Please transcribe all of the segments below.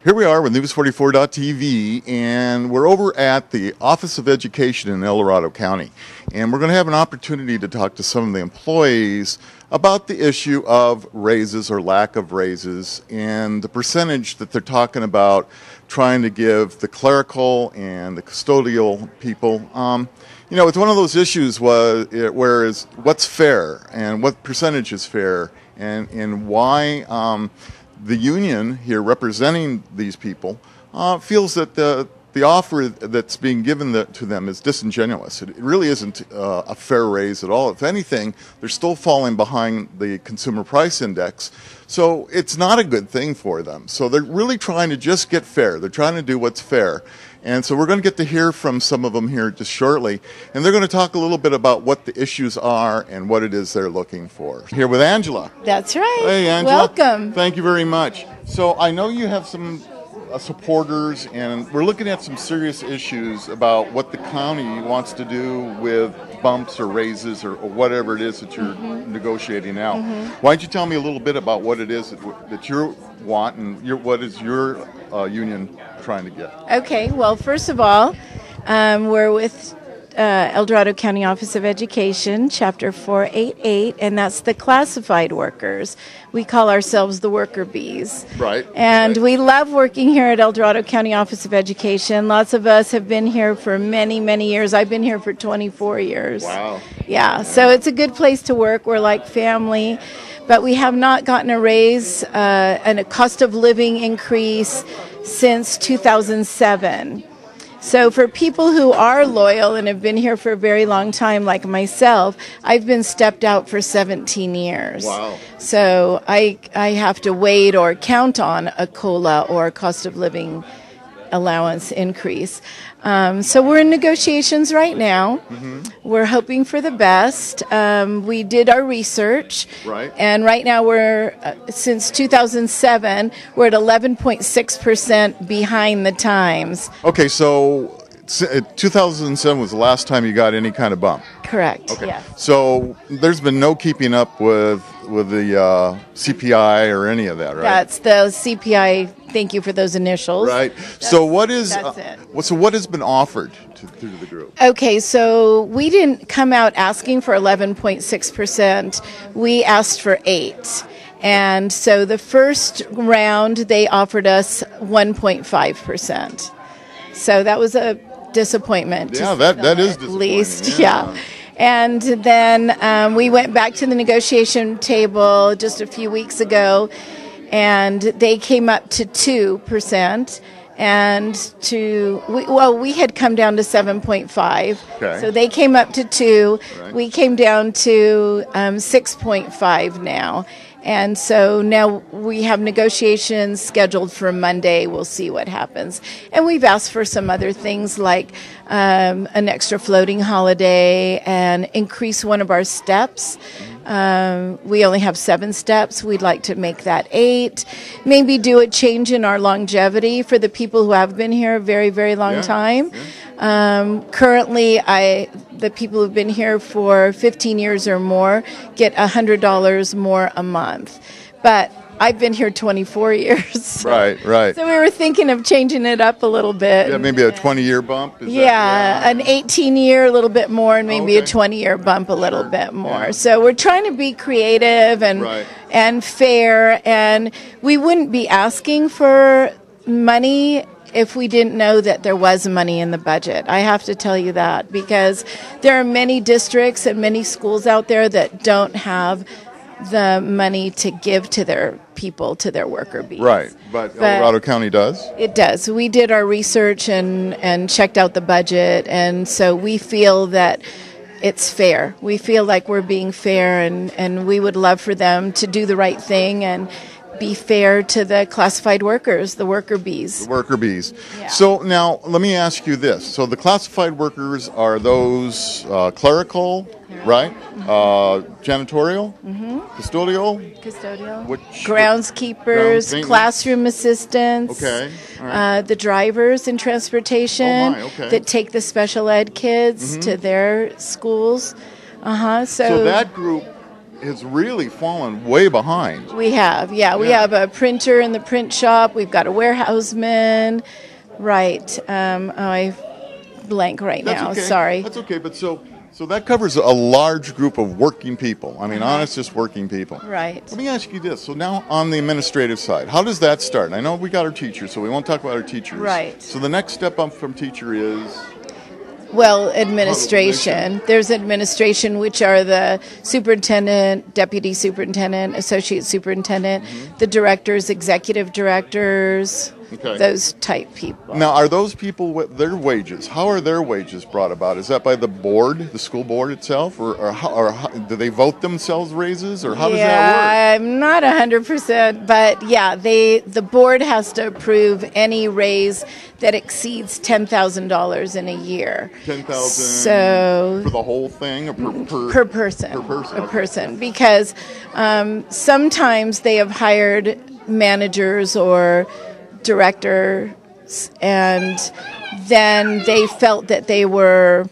Here we are with News44.tv, and we're over at the Office of Education in Dorado County. And we're going to have an opportunity to talk to some of the employees about the issue of raises or lack of raises and the percentage that they're talking about trying to give the clerical and the custodial people. You know, it's one of those issues where what's fair and what percentage is fair and why the union here representing these people feels that the offer that's being given to them is disingenuous. It really isn't a fair raise at all. If anything, they're still falling behind the consumer price index. So it's not a good thing for them. So they're really trying to just get fair. They're trying to do what's fair. And so we're going to get to hear from some of them here just shortly. And they're going to talk a little bit about what the issues are and what it is they're looking for. Here with Angela. That's right. Hey, Angela. Welcome. Thank you very much. So I know you have some supporters, and we're looking at some serious issues about what the county wants to do with bumps or raises or whatever it is that you're negotiating now. Why don't you tell me a little bit about what it is that you want and what is your union trying to get? Okay, well, first of all, we're with Dorado County Office of Education, Chapter 488, and that's the classified workers. We call ourselves the worker bees. Right. And we love working here at Dorado County Office of Education. Lots of us have been here for many, many years. I've been here for 24 years. Wow. Yeah, so it's a good place to work. We're like family. But we have not gotten a raise and a cost of living increase since 2007. So for people who are loyal and have been here for a very long time, like myself, I've been stepped out for 17 years. Wow. So I have to wait or count on a COLA or a cost of living allowance increase. So we're in negotiations right now. We're hoping for the best. We did our research. Right. And right now we're, since 2007, we're at 11.6% behind the times. Okay, so 2007 was the last time you got any kind of bump. Correct. Okay. Yes. So there's been no keeping up with the CPI or any of that, right? That's the CPI. Thank you for those initials. Right. So what is that's it. So what has been offered to the group? Okay, so we didn't come out asking for 11.6%. We asked for 8%. And so the first round, they offered us 1.5%. So that was a disappointment. Yeah, that is disappointing. At least, yeah. And then we went back to the negotiation table just a few weeks ago, and they came up to 2%. And we had come down to 7.5. Okay. So they came up to 2. Right. We came down to 6.5 now. And so now we have negotiations scheduled for Monday. We'll see what happens. And we've asked for some other things like an extra floating holiday and increase one of our steps. We only have 7 steps. We'd like to make that 8. Maybe do a change in our longevity for the people who have been here a very, very long time. Yeah. Currently, the people who've been here for 15 years or more get $100 more a month. But I've been here 24 years. Right. So we were thinking of changing it up a little bit. Yeah, maybe a 20-year bump? An 18-year, a little bit more, and maybe a 20-year bump a little bit more. Yeah. So we're trying to be creative and fair, and we wouldn't be asking for money if we didn't know that there was money in the budget. I have to tell you that, because there are many districts and many schools out there that don't have the money to give to their people, to their worker bees. Right, but Dorado County does? It does. We did our research and checked out the budget, and so we feel that it's fair. We feel like we're being fair, and we would love for them to do the right thing and be fair to the classified workers, the worker bees. The worker bees. Yeah. So now let me ask you this. So the classified workers are those clerical, right? Janitorial? Custodial? Groundskeepers, classroom assistants. Okay. All right. The drivers in transportation that take the special ed kids to their schools. So that group has really fallen way behind. We have, yeah. We have a printer in the print shop. We've got a warehouseman. Right. I blank right now. Okay. Sorry. That's okay. But so that covers a large group of working people. I mean, honest, just working people. Right. Let me ask you this. So now on the administrative side, how does that start? I know we got our teachers, so we won't talk about our teachers. Right. So the next step up from teacher is? Well, administration. There's administration, which are the superintendent, deputy superintendent, associate superintendent, the directors, executive directors, those type people. Now, are those people with their wages? How are their wages brought about? Is that by the board, the school board itself, or how, do they vote themselves raises, or how does that work? Yeah, I'm not 100%, but yeah, the board has to approve any raise that exceeds $10,000 in a year. 10,000 so for the whole thing, or per person? Per person. Per person, because sometimes they have hired managers or directors, and then they felt that they were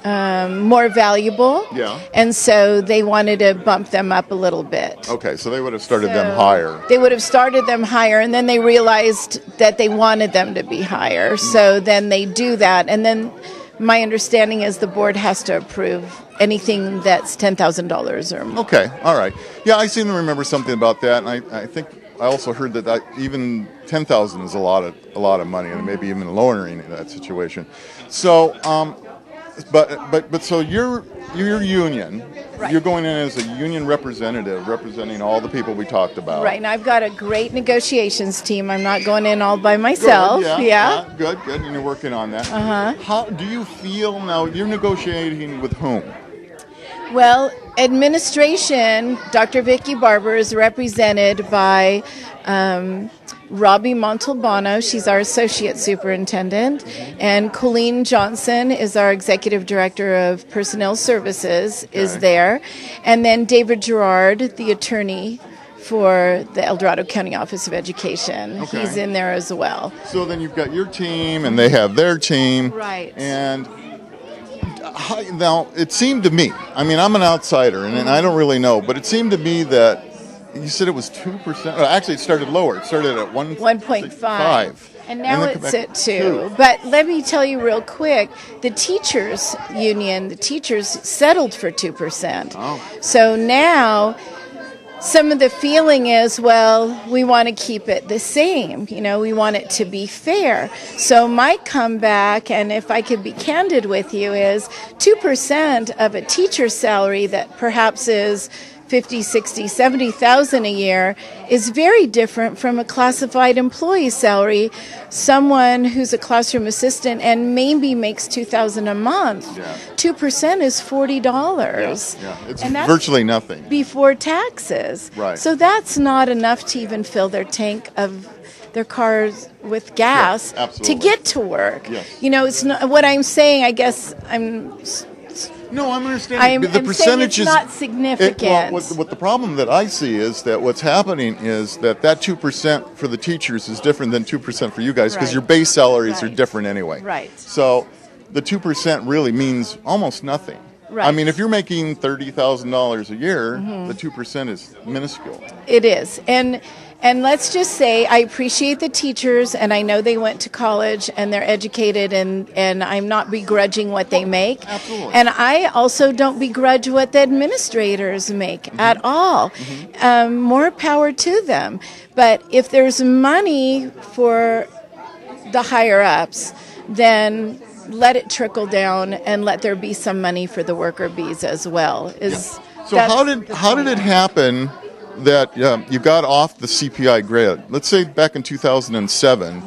more valuable, and so they wanted to bump them up a little bit. Okay, so they would have started them higher. They would have started them higher, and then they realized that they wanted them to be higher, so then they do that, and then my understanding is the board has to approve anything that's $10,000 or more. Okay, all right. Yeah, I seem to remember something about that, and I think I also heard that even 10,000 is a lot of money, and maybe even lowering that situation. So, but so you're union. Right. You're going in as a union representative, representing all the people we talked about. Right, and I've got a great negotiations team. I'm not going in all by myself. Good, good, and you're working on that. How do you feel now? You're negotiating with whom? Well, administration, Dr. Vicki Barber is represented by Robbie Montalbano. She's our associate superintendent. And Colleen Johnson is our executive director of personnel services, is there. And then David Gerard, the attorney for the El Dorado County Office of Education. He's in there as well. So then you've got your team, and they have their team. Right. And now, it seemed to me, I mean, I'm an outsider, and I don't really know, but it seemed to me that you said it was 2%. Actually, it started lower. It started at 1.5. And now it's at 2. But let me tell you real quick, the teachers union, the teachers settled for 2%. Oh. So now some of the feeling is, well, we want to keep it the same. You know, we want it to be fair. So my comeback, and if I could be candid with you, is 2% of a teacher's salary that perhaps is 50, 60, 70,000 a year is very different from a classified employee salary. Someone who's a classroom assistant and maybe makes $2,000 a month. 2% is $40. It's and that's virtually nothing before taxes. Right. So that's not enough to even fill their tank of their cars with gas to get to work. You know, it's not what I'm saying. I guess No, I'm understanding. The percentages, it's not significant. What the problem that I see is that what's happening is that 2% for the teachers is different than 2% for you guys, because your base salaries are different anyway. Right. So the 2% really means almost nothing. Right. I mean, if you're making $30,000 a year, the 2% is minuscule. It is. And let's just say I appreciate the teachers, and I know they went to college and they're educated, and I'm not begrudging what they make. Absolutely. And I also don't begrudge what the administrators make at all. More power to them. But if there's money for the higher ups, then let it trickle down and let there be some money for the worker bees as well. So how did it happen that you got off the CPI grid? Let's say back in 2007,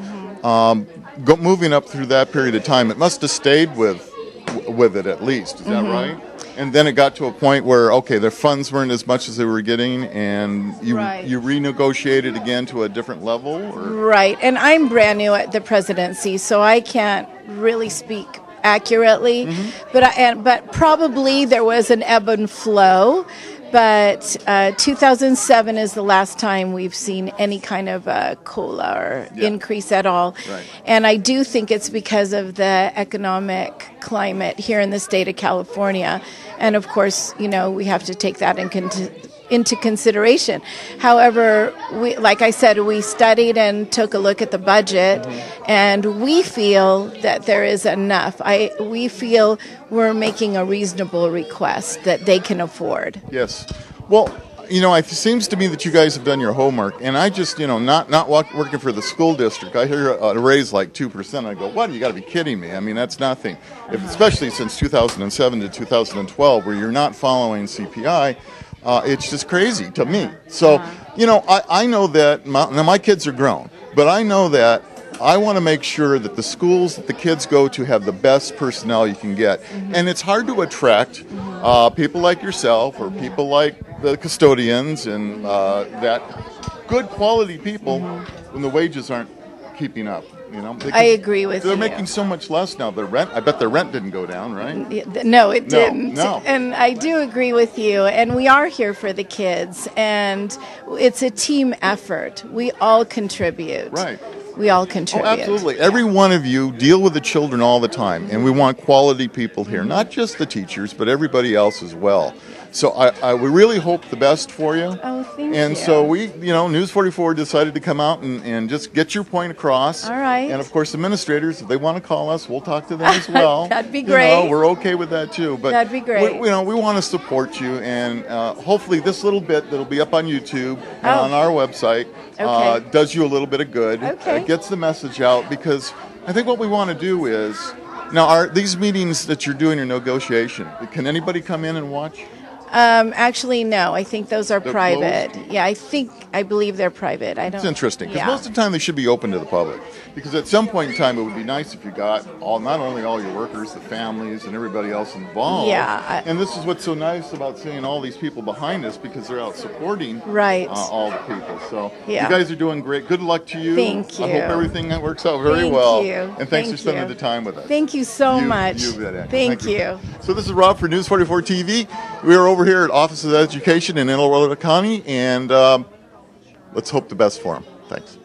moving up through that period of time, it must have stayed with it at least. Is that right? And then it got to a point where, okay, their funds weren't as much as they were getting, and you renegotiated again to a different level? Or? Right, and I'm brand new at the presidency, so I can't really speak accurately, but probably there was an ebb and flow. But 2007 is the last time we've seen any kind of COLA or increase at all. Right. And I do think it's because of the economic climate here in the state of California. And of course, we have to take that into consideration. However, like I said, we studied and took a look at the budget, and we feel that there is enough. We feel we're making a reasonable request that they can afford. Yes. Well, it seems to me that you guys have done your homework, and I just, not working for the school district, I hear a raise like 2%. I go, what? You got to be kidding me. I mean, that's nothing. Especially since 2007 to 2012, where you're not following CPI. It's just crazy to me. So, I know that now my kids are grown, but I know that I want to make sure that the schools that the kids go to have the best personnel you can get. And it's hard to attract people like yourself or people like the custodians and that good quality people when the wages aren't keeping up. I agree with you. They're making so much less now. I bet their rent didn't go down, right? No, it didn't. No. And I do agree with you. And we are here for the kids. And it's a team effort. We all contribute. Right. We all contribute. Oh, absolutely. Every one of you deal with the children all the time. And we want quality people here. Not just the teachers, but everybody else as well. So we really hope the best for you. Oh, thank you. And so we, News 44 decided to come out and just get your point across. All right. And of course, administrators, if they want to call us, we'll talk to them as well. That'd be great. We're okay with that too. But that'd be great. We want to support you, and hopefully this little bit that'll be up on YouTube and on our website does you a little bit of good. Okay. It gets the message out, because I think what we want to do is, now are these meetings that you're doing your negotiation, can anybody come in and watch? Actually, no. I think those are They're private. closed? Yeah, I believe they're private. It's interesting, because Yeah. most of the time they should be open to the public. Because at some point in time, it would be nice if you got not only all your workers, the families, and everybody else involved. Yeah. And this is what's so nice about seeing all these people behind us, because they're out supporting Right. all the people. So Yeah. you guys are doing great. Good luck to you. Thank you. I hope everything works out very Thank well. you. And thanks Thank for spending you. the time with us. Thank you so much. You bet, Angie. Thank you. So this is Rob for News 44 TV. We are over here at Office of Education in Dorado County, and let's hope the best for them. Thanks.